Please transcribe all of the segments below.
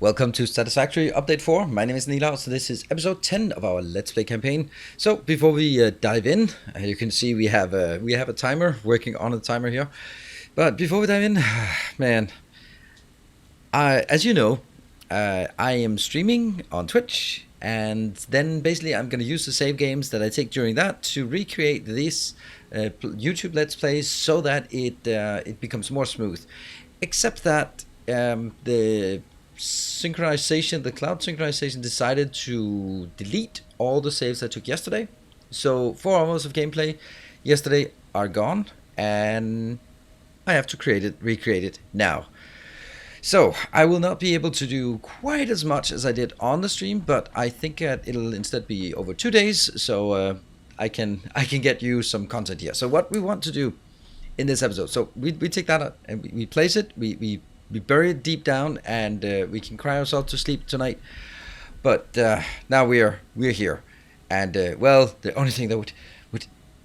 Welcome to Satisfactory Update 4. My name is Nilaus. This is episode 10 of our Let's Play campaign. So before we dive in, you can see we have a timer, working on a timer here. But before we dive in, man, as you know, I am streaming on Twitch, and then basically I'm going to use the save games that I take during that to recreate these YouTube Let's Plays so that it becomes more smooth. Except that the cloud synchronization decided to delete all the saves I took yesterday. So 4 hours of gameplay yesterday are gone, and I have to recreate it now. So I will not be able to do quite as much as I did on the stream, but I think it'll instead be over 2 days, so I can get you some content here. So what we want to do in this episode, so we take that out and we place it, we bury it deep down, and we can cry ourselves to sleep tonight. But now we're here, and well, the only thing that would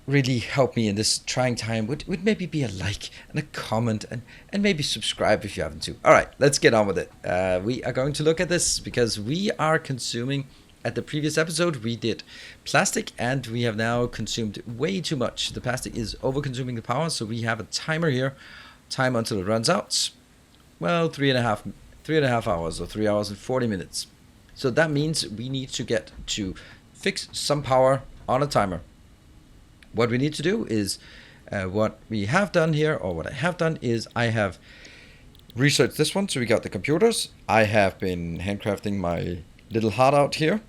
really help me in this trying time would maybe be a like and a comment, and maybe subscribe if you haven't to. All right, let's get on with it. We are going to look at this because we are consuming. At the previous episode, we did plastic, and we have now consumed way too much. The plastic is over-consuming the power, so we have a timer here. Time until it runs out. Well, 3.5 hours, or 3 hours and 40 minutes. So that means we need to get to fix some power on a timer. What we need to do is, what we have done here, or what I have done is I have researched this one. So we got the computers. I have been handcrafting my little heart out here.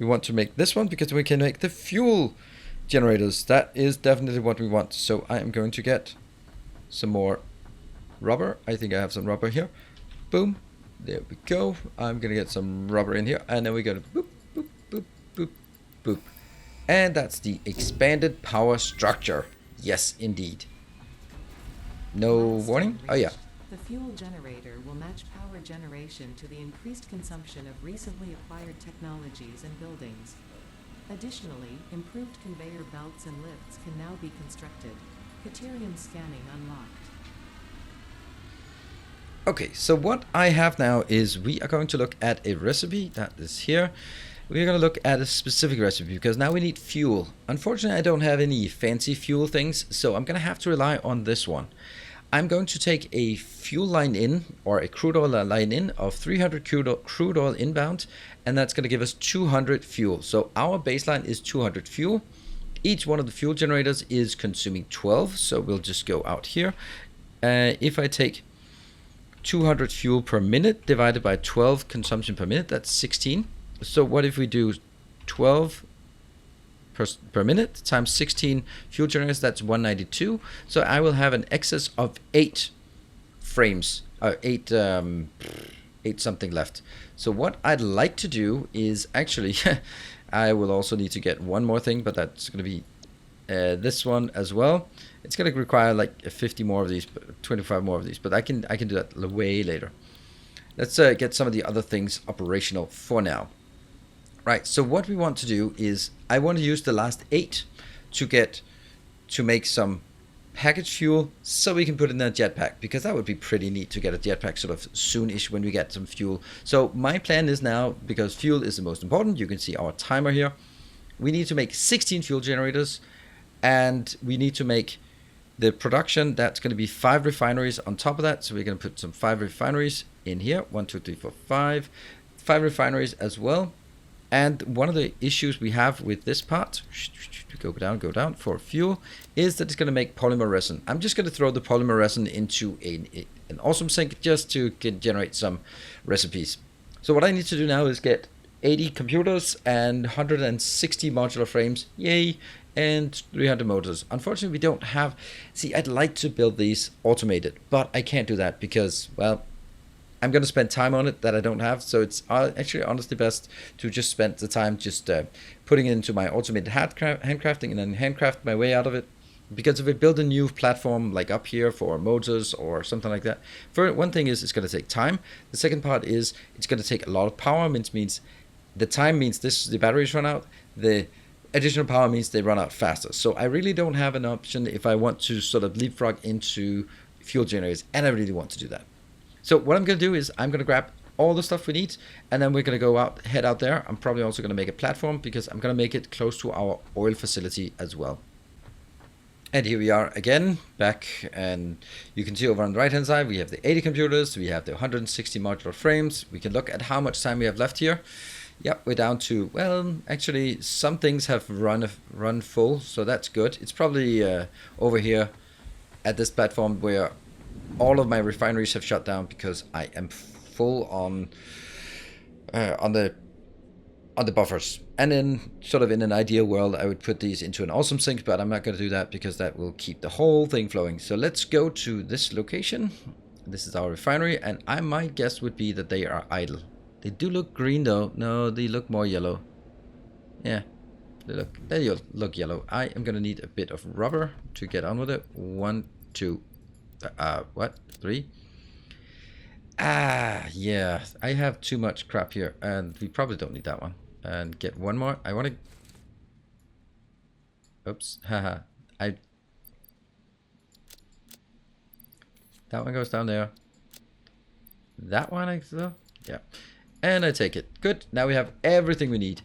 We want to make this one because we can make the fuel generators. That is definitely what we want. So I am going to get some more rubber. I think I have some rubber here. Boom. There we go. I'm going to get some rubber in here. And then we go to boop, boop, boop, boop, boop. And that's the expanded power structure. Yes, indeed. No warning? Oh, yeah. The fuel generator will match power generation to the increased consumption of recently acquired technologies and buildings. Additionally, improved conveyor belts and lifts can now be constructed. Caterium scanning unlocked. Okay, so what I have now is we are going to look at a recipe that is here. We're going to look at a specific recipe because now we need fuel. Unfortunately, I don't have any fancy fuel things, so I'm going to have to rely on this one. I'm going to take a fuel line in, or a crude oil line in, of 300 crude oil inbound, and that's going to give us 200 fuel. So our baseline is 200 fuel. Each one of the fuel generators is consuming 12, so we'll just go out here. If I take 200 fuel per minute divided by 12 consumption per minute, that's 16. So what if we do 12 per minute times 16 fuel generators? That's 192. So I will have an excess of 8 frames, or 8 something left. So what I'd like to do is actually I will also need to get one more thing, but that's going to be this one as well. It's going to require like 50 more of these, 25 more of these, but I can do that way later. Let's get some of the other things operational for now. Right, so what we want to do is I want to use the last 8 to make some packaged fuel so we can put in a jetpack, because that would be pretty neat to get a jetpack sort of soonish when we get some fuel. So my plan is now, because fuel is the most important, you can see our timer here. We need to make 16 fuel generators, and we need to make the production. That's going to be 5 refineries on top of that. So we're going to put some 5 refineries in here. 1, 2, 3, 4, 5. 5 refineries as well. And one of the issues we have with this part, go down for fuel, is that it's going to make polymer resin. I'm just going to throw the polymer resin into an awesome sink just to generate some recipes. So what I need to do now is get 80 computers and 160 modular frames, yay, and 300 motors. Unfortunately, we don't have. See, I'd like to build these automated, but I can't do that because, well, I'm going to spend time on it that I don't have, so it's actually honestly best to just spend the time just putting it into my automated handcrafting and then handcraft my way out of it. Because if I build a new platform like up here for motors or something like that, for one thing is it's going to take time. The second part is it's going to take a lot of power, which means the time means the batteries run out. The additional power means they run out faster. So I really don't have an option if I want to sort of leapfrog into fuel generators, and I really want to do that. So what I'm going to do is I'm going to grab all the stuff we need, and then we're gonna go out, head out there. I'm probably also gonna make a platform because I'm gonna make it close to our oil facility as well. And here we are again, back, and you can see over on the right hand side we have the 80 computers, we have the 160 modular frames. We can look at how much time we have left here. Yep, we're down to, well, actually some things have run full, so that's good. It's probably over here at this platform where all of my refineries have shut down because I am full on the buffers. And then, sort of in an ideal world, I would put these into an awesome sink, but I'm not going to do that because that will keep the whole thing flowing. So let's go to this location. This is our refinery, and my guess would be that they are idle. They do look green though. No, they look more yellow. Yeah, they look yellow. I am going to need a bit of rubber to get on with it. 1, 2, what? 3? Yeah, I have too much crap here, and we probably don't need that one. And get one more. I want to... Oops. Haha. That one goes down there. That one, I so. Yeah. And I take it. Good. Now we have everything we need.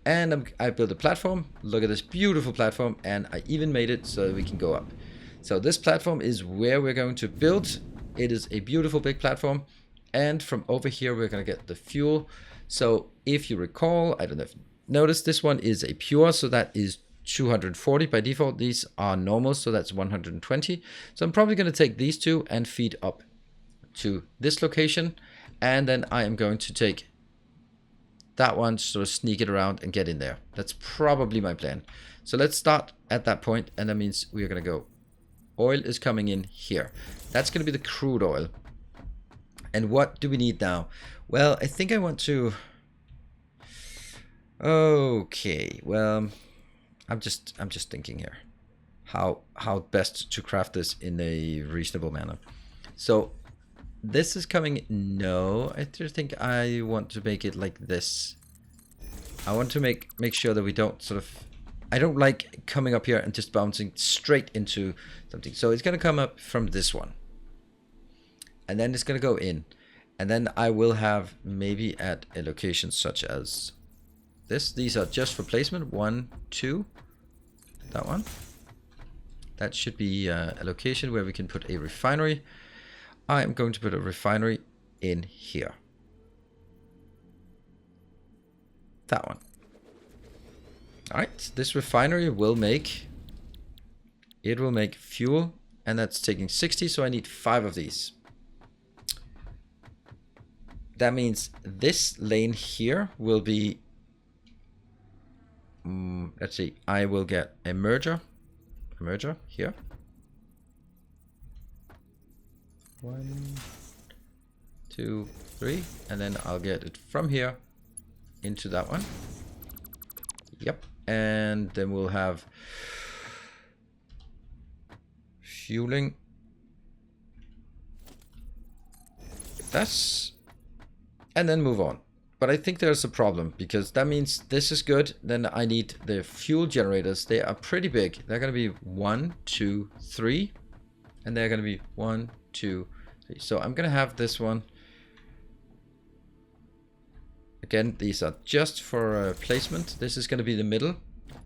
And I built a platform. Look at this beautiful platform. And I even made it so that we can go up. So this platform is where we're going to build. It is a beautiful big platform. And from over here, we're going to get the fuel. So if you recall, I don't know if you noticed, this one is a pure, so that is 240 by default. These are normal, so that's 120. So I'm probably going to take these two and feed up to this location. And then I am going to take that one, sort of sneak it around and get in there. That's probably my plan. So let's start at that point, and that means we're going to go. Oil is coming in here. That's going to be the crude oil. And what do we need now? Well, I think I want to... Okay, well, I'm just thinking here. How best to craft this in a reasonable manner. So this is coming... No, I just think I want to make it like this. I want to make sure that we don't sort of... I don't like coming up here and just bouncing straight into something. So it's going to come up from this one. And then it's going to go in. And then I will have maybe at a location such as this. These are just for placement. 1, 2. That one. That should be a location where we can put a refinery. I am going to put a refinery in here. That one. Alright, this refinery will make... It will make fuel. And that's taking 60, so I need 5 of these. That means this lane here will be, let's see, I will get a merger here. 1, 2, 3, and then I'll get it from here into that one. Yep, and then we'll have fueling. That's... And then move on. But I think there's a problem because that means this is good. Then I need the fuel generators. They are pretty big. They're going to be 1, 2, 3. And they're going to be 1, 2, 3. So I'm going to have this one. Again, these are just for placement. This is going to be the middle.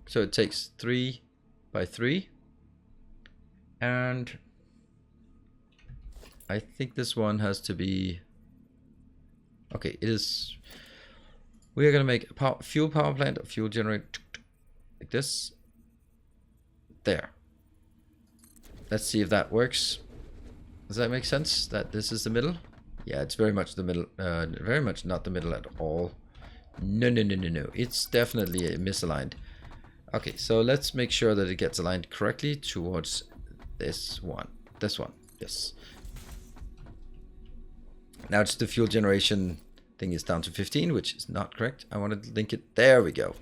So it takes 3 by 3. And I think this one has to be... Okay, it is... We are going to make a fuel power plant, a fuel generator, like this. There. Let's see if that works. Does that make sense? That this is the middle? Yeah, it's very much the middle. Very much not the middle at all. No. It's definitely misaligned. Okay, so let's make sure that it gets aligned correctly towards this one. This one. Yes. Now it's the fuel generation thing is down to 15, which is not correct. I want to link it. There we go.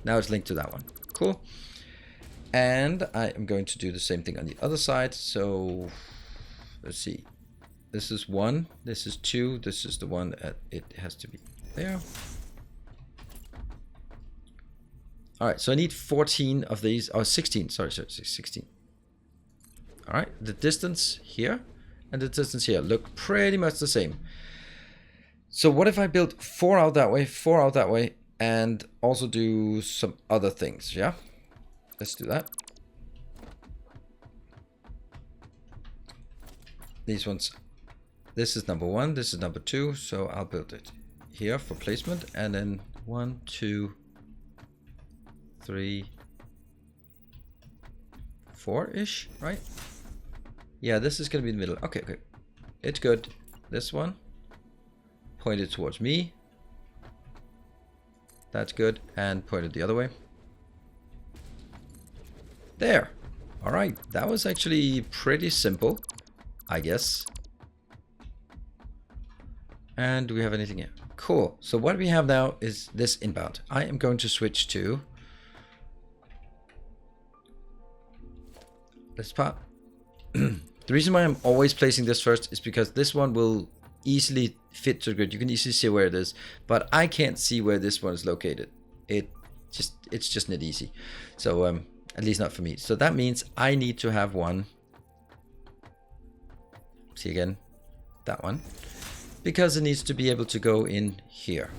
Now it's linked to that one. Cool. And I am going to do the same thing on the other side. So let's see. This is 1. This is 2. This is the one that it has to be there. All right. So I need 14 of these. Oh, 16. Sorry, 16. All right. The distance here and the distance here look pretty much the same. So what if I build 4 out that way, 4 out that way, and also do some other things, yeah? Let's do that. These ones, this is number 1, this is number 2, so I'll build it here for placement, and then 1, 2, 3, 4-ish, right? Yeah, this is gonna be in the middle. Okay, okay. It's good. This one, pointed towards me. That's good, and pointed the other way. There. All right, that was actually pretty simple, I guess. And do we have anything here? Cool. So what we have now is this inbound. I am going to switch to this part. The reason why I'm always placing this first is because this one will easily fit to the grid. You can easily see where it is, but I can't see where this one is located. It's just not easy. So at least not for me. So that means I need to have one. See again, that one, because it needs to be able to go in here.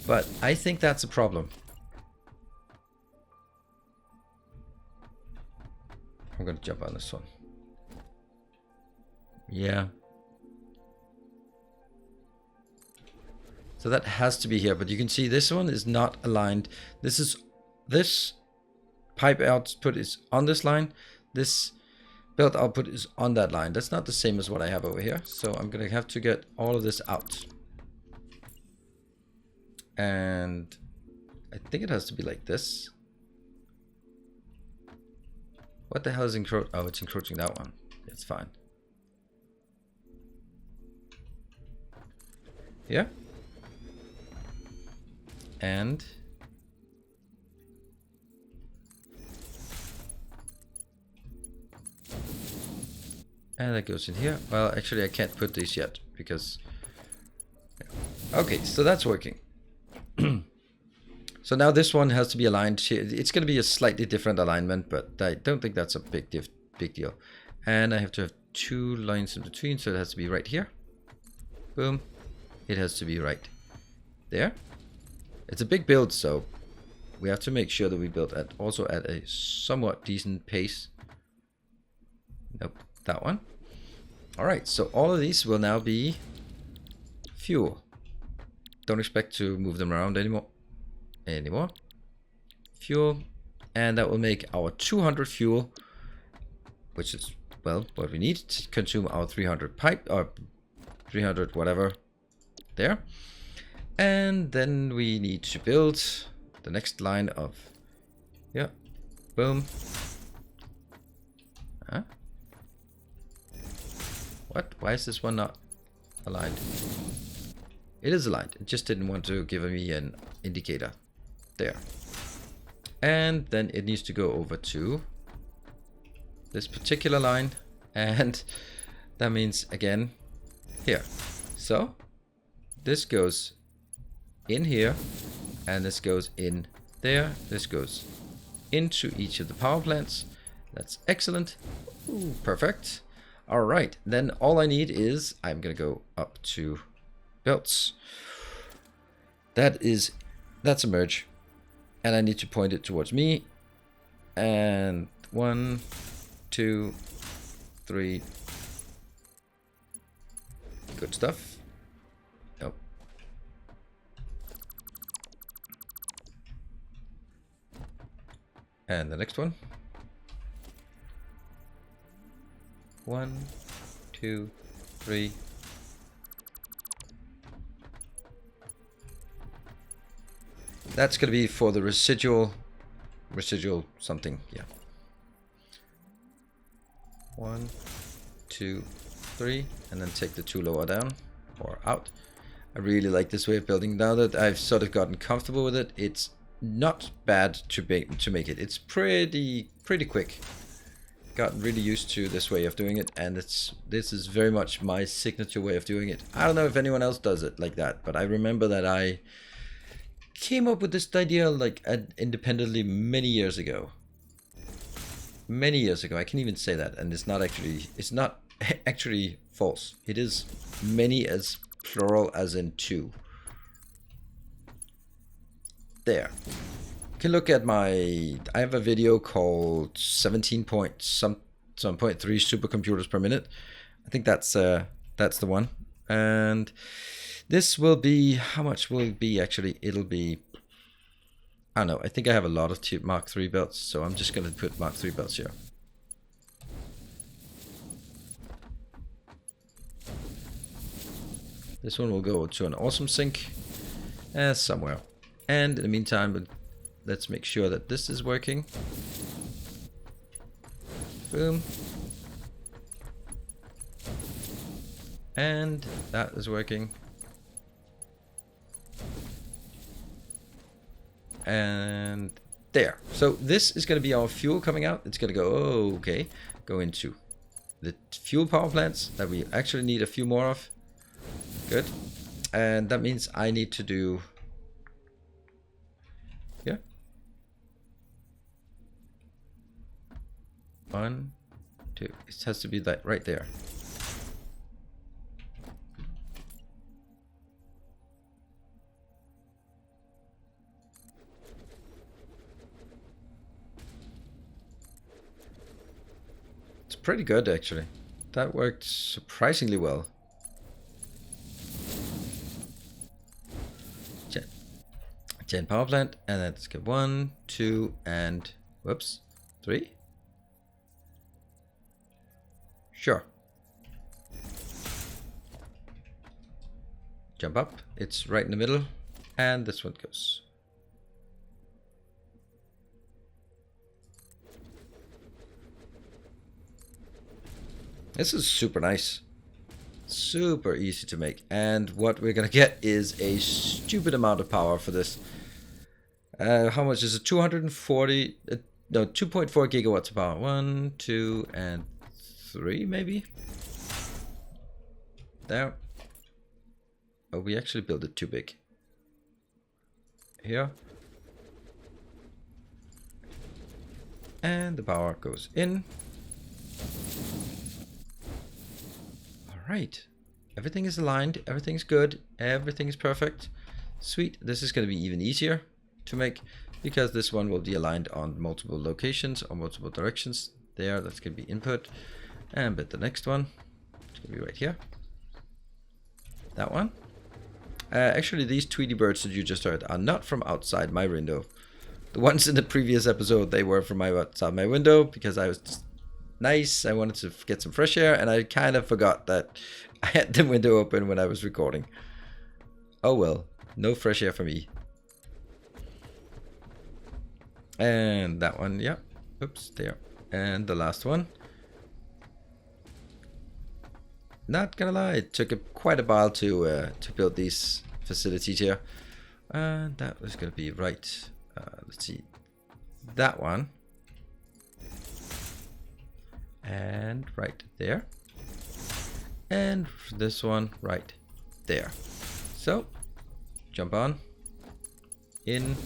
But I think that's a problem. I'm gonna jump on this one. Yeah. So that has to be here, but you can see this one is not aligned. This pipe output is on this line. This belt output is on that line. That's not the same as what I have over here. So I'm gonna have to get all of this out. And I think it has to be like this. What the hell is encroaching? Oh, it's encroaching that one. It's fine. Yeah. And that goes in here. Well, actually I can't put these yet because okay, so that's working. So now this one has to be aligned. It's going to be a slightly different alignment, but I don't think that's a big deal. And I have to have 2 lines in between, so it has to be right here. Boom. It has to be right there. It's a big build, so we have to make sure that we build also at a somewhat decent pace. Nope, that one. All right, so all of these will now be fuel. Don't expect to move them around anymore. Fuel, and that will make our 200 fuel, which is, well, what we need to consume our 300 pipe, or 300 whatever there. And then we need to build the next line of, yeah, boom. Huh? What? Why is this one not aligned? It is aligned. It just didn't want to give me an indicator. There. And then it needs to go over to this particular line. And that means, again, here. So this goes in here, and this goes in there. This goes into each of the power plants. That's excellent. Ooh, perfect. All right, then all I need is, I'm gonna go up to belts. That's a merge, and I need to point it towards me. And 1, 2, 3. Good stuff. Nope. And the next one. 1, 2, 3. That's going to be for the residual something, yeah. 1, 2, 3, and then take the 2 lower down or out. I really like this way of building. Now that I've sort of gotten comfortable with it, it's not bad to make it. It's pretty quick. Got really used to this way of doing it, and this is very much my signature way of doing it. I don't know if anyone else does it like that, but I remember that I came up with this idea like independently many years ago. I can even say that, and it's not actually false. It is many as plural as in 2. There. You can look at I have a video called 17 point some 0.3 supercomputers per minute. I think that's the one. And this will be, how much will it be actually? It'll be, I don't know, I think I have a lot of Mark III belts, so I'm just going to put Mark III belts here. This one will go to an awesome sink somewhere. And in the meantime, let's make sure that this is working. Boom. And that is working. And there. So this is going to be our fuel coming out. It's going to go, go into the fuel power plants that we actually need a few more of. Good. And that means I need to do, yeah, 1, 2. It has to be that right there. It's pretty good actually. That worked surprisingly well. Gen power plant, and let's get 1, 2, and whoops, 3. Sure. Jump up. It's right in the middle, and this one goes. This is super nice. Super easy to make, and what we're gonna get is a stupid amount of power for this. How much is it? 240, no, 2.4 gigawatts of power. 1, 2, and 3 maybe. There. Oh, we actually built it too big. Here. And the power goes in. Alright. Everything is aligned. Everything's good. Everything is perfect. Sweet. This is going to be even easier to make because this one will be aligned on multiple locations or multiple directions. There. That's going to be input. And but the next one, it's going to be right here. That one. Actually, these Tweety birds that you just heard are not from outside my window. The ones in the previous episode, they were from outside my window because I was just nice. I wanted to get some fresh air, and I kind of forgot that I had the window open when I was recording. Oh well, no fresh air for me. And that one, yeah. Oops, there. And the last one. Not gonna lie, it took quite a while to build these facilities here. And that was gonna be right. Let's see. That one. And right there. And this one right there. So, jump on. In.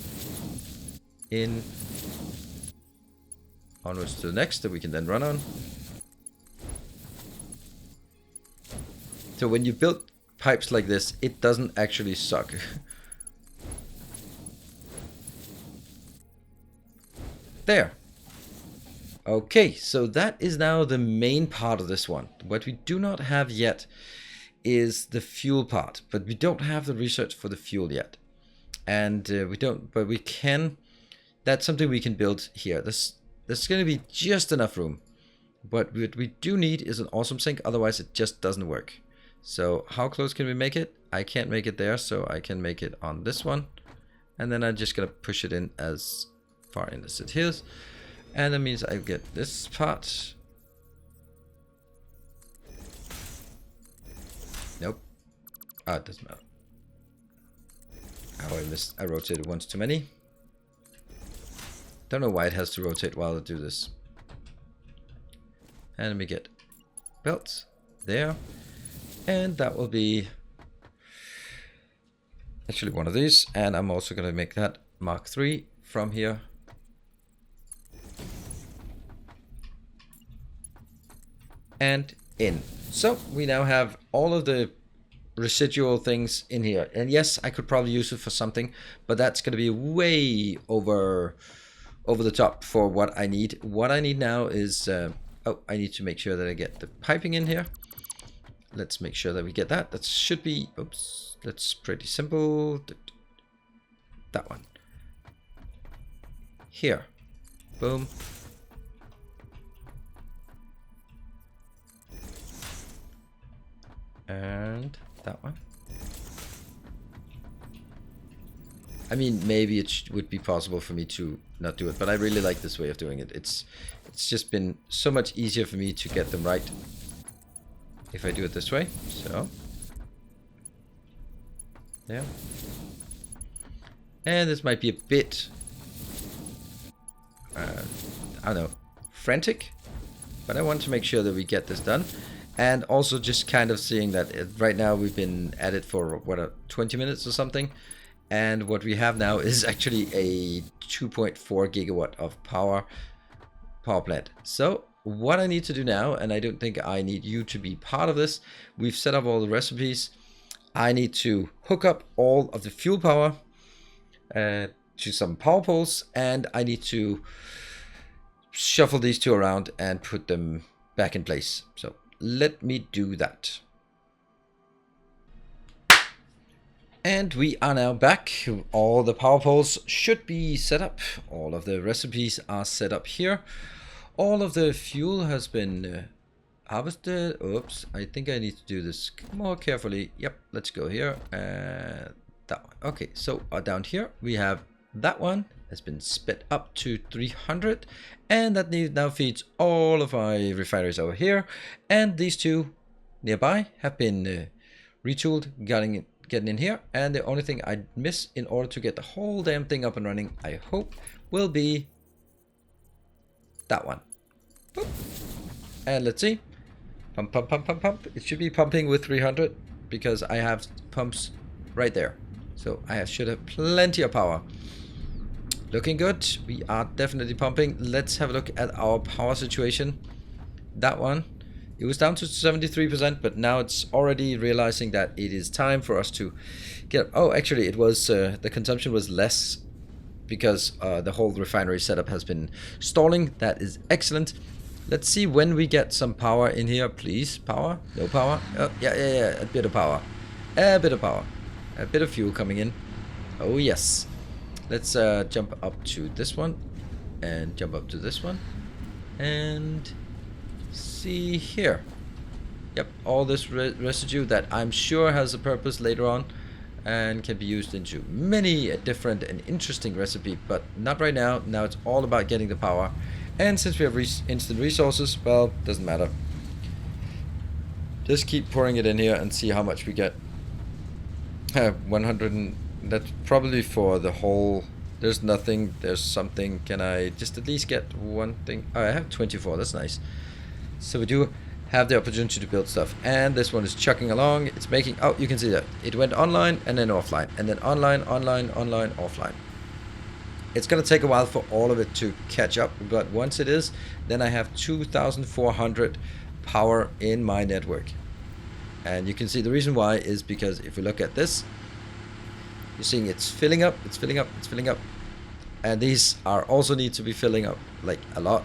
Onwards to the next that we can then run on. So when you build pipes like this, it doesn't actually suck. There. Okay, so that is now the main part of this one. What we do not have yet is the fuel part, but we don't have the research for the fuel yet. And we don't, but we can, that's something we can build here. There's going to be just enough room. But what we do need is an awesome sink, otherwise it just doesn't work. So how close can we make it? I can't make it there, so I can make it on this one. And then I'm just going to push it in as far in as it is. And that means I get this part. Nope. Ah, it doesn't matter. Oh, I rotated once too many. Don't know why it has to rotate while I do this. And let me get belts there. And that will be actually one of these. And I'm also going to make that Mark III from here. And in. So we now have all of the residual things in here. And yes, I could probably use it for something, but that's going to be way over the top for what I need. What I need now is, oh, I need to make sure that I get the piping in here. Let's make sure that we get that. That should be, oops, that's pretty simple. That one. Here. Boom. And that one. I mean, maybe it would be possible for me to not do it, but I really like this way of doing it. It's just been so much easier for me to get them right if I do it this way. So, yeah. And this might be a bit, I don't know, frantic, but I want to make sure that we get this done. And also just kind of seeing that right now we've been at it for, what, 20 minutes or something. And what we have now is actually a 2.4 gigawatt of power plant. So what I need to do now, and I don't think I need you to be part of this, we've set up all the recipes. I need to hook up all of the fuel power to some power poles, and I need to shuffle these two around and put them back in place. So let me do that. And we are now back. All the power poles should be set up. All of the recipes are set up here. All of the fuel has been harvested. Oops, I think I need to do this more carefully. Yep, let's go here. That one. Okay, so down here we have that one has been sped up to 300. And that now feeds all of my refineries over here. And these two nearby have been retooled, getting in here. And the only thing I miss in order to get the whole damn thing up and running, I hope, will be that one. Boop. And let's see. Pump, pump, pump, pump, pump. It should be pumping with 300 because I have pumps right there. So I should have plenty of power. Looking good. We are definitely pumping. Let's have a look at our power situation. That one. It was down to 73%, but now it's already realizing that it is time for us to get... Oh, actually, it was the consumption was less because the whole refinery setup has been stalling. That is excellent. Let's see when we get some power in here, please. Power? No power? Oh, yeah. A bit of power. A bit of power. A bit of fuel coming in. Oh, yes. Let's jump up to this one and jump up to this one. And... see here. Yep, all this residue that I'm sure has a purpose later on and can be used into many different and interesting recipe, but not right now. Now it's all about getting the power. And since we have instant resources, well, doesn't matter. Just keep pouring it in here and see how much we get. 100 and that's probably for the whole. There's nothing, there's something. Can I just at least get one thing? Oh, I have 24, that's nice. So we do have the opportunity to build stuff. And this one is chucking along. It's making, oh, you can see that. It went online and then offline. And then online, offline. It's going to take a while for all of it to catch up. But once it is, then I have 2,400 power in my network. And you can see the reason why is because if you look at this, you're seeing it's filling up, it's filling up, it's filling up. And these are also need to be filling up like a lot.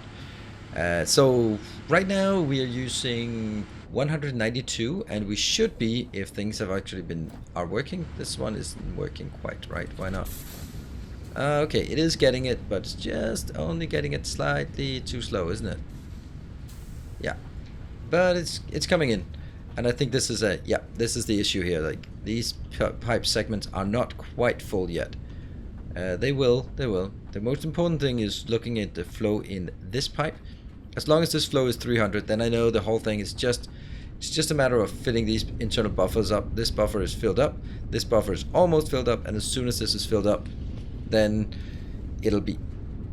So right now we are using 192 and we should be, if things have actually are working. This one isn't working quite right. Why not? Okay, it is getting it, but it's just only getting it slightly too slow, isn't it? Yeah, but it's coming in. And I think this is this is the issue here. Like these pipe segments are not quite full yet. They will. The most important thing is looking at the flow in this pipe. As long as this flow is 300, then I know the whole thing is it's just a matter of filling these internal buffers up. This buffer is filled up. This buffer is almost filled up, and as soon as this is filled up, then it'll be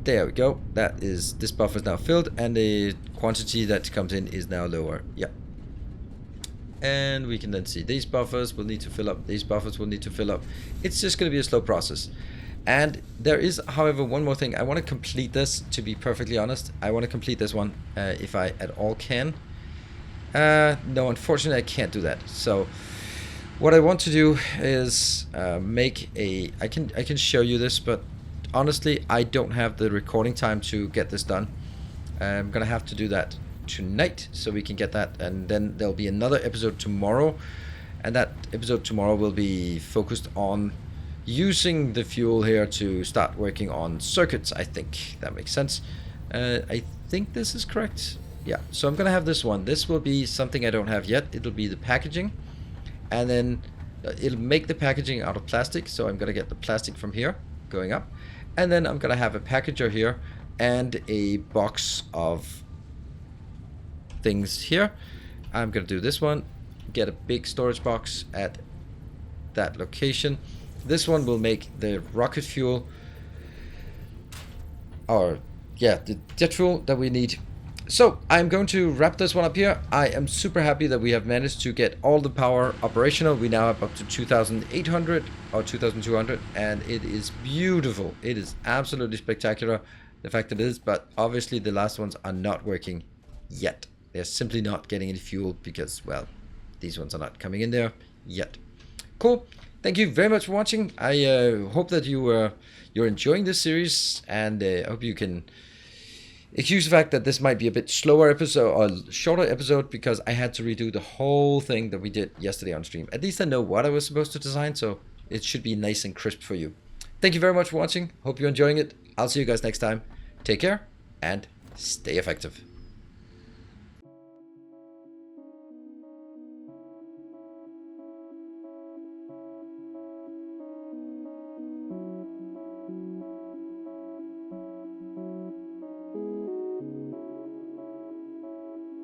there. We go. This buffer is now filled, and the quantity that comes in is now lower. Yep. And we can then see these buffers will need to fill up. These buffers will need to fill up. It's just going to be a slow process. And there is, however, one more thing. I want to complete this, to be perfectly honest. I want to complete this one if I at all can. No, unfortunately, I can't do that. So What I want to do is make a. I can show you this, but honestly, I don't have the recording time to get this done. I'm gonna have to do that tonight so we can get that, and then there'll be another episode tomorrow, and that episode tomorrow will be focused on using the fuel here to start working on circuits. I think that makes sense. I think this is correct. Yeah, so I'm gonna have this one. This will be something I don't have yet. It'll be the packaging, and then it'll make the packaging out of plastic. So I'm gonna get the plastic from here going up, and then I'm gonna have a packager here and a box of things here. I'm gonna do this one, get a big storage box at that location. This one will make the rocket fuel, or yeah, the jet fuel that we need. So I'm going to wrap this one up here. I am super happy that we have managed to get all the power operational. We now have up to 2,800 or 2,200, and it is beautiful. It is absolutely spectacular, the fact that it is, but obviously the last ones are not working yet. They're simply not getting any fuel because, well, these ones are not coming in there yet. Cool. Thank you very much for watching. I hope that you're enjoying this series, and I hope you can excuse the fact that this might be a bit slower episode or shorter episode because I had to redo the whole thing that we did yesterday on stream. At least I know what I was supposed to design, so it should be nice and crisp for you. Thank you very much for watching. Hope you're enjoying it. I'll see you guys next time. Take care and stay effective.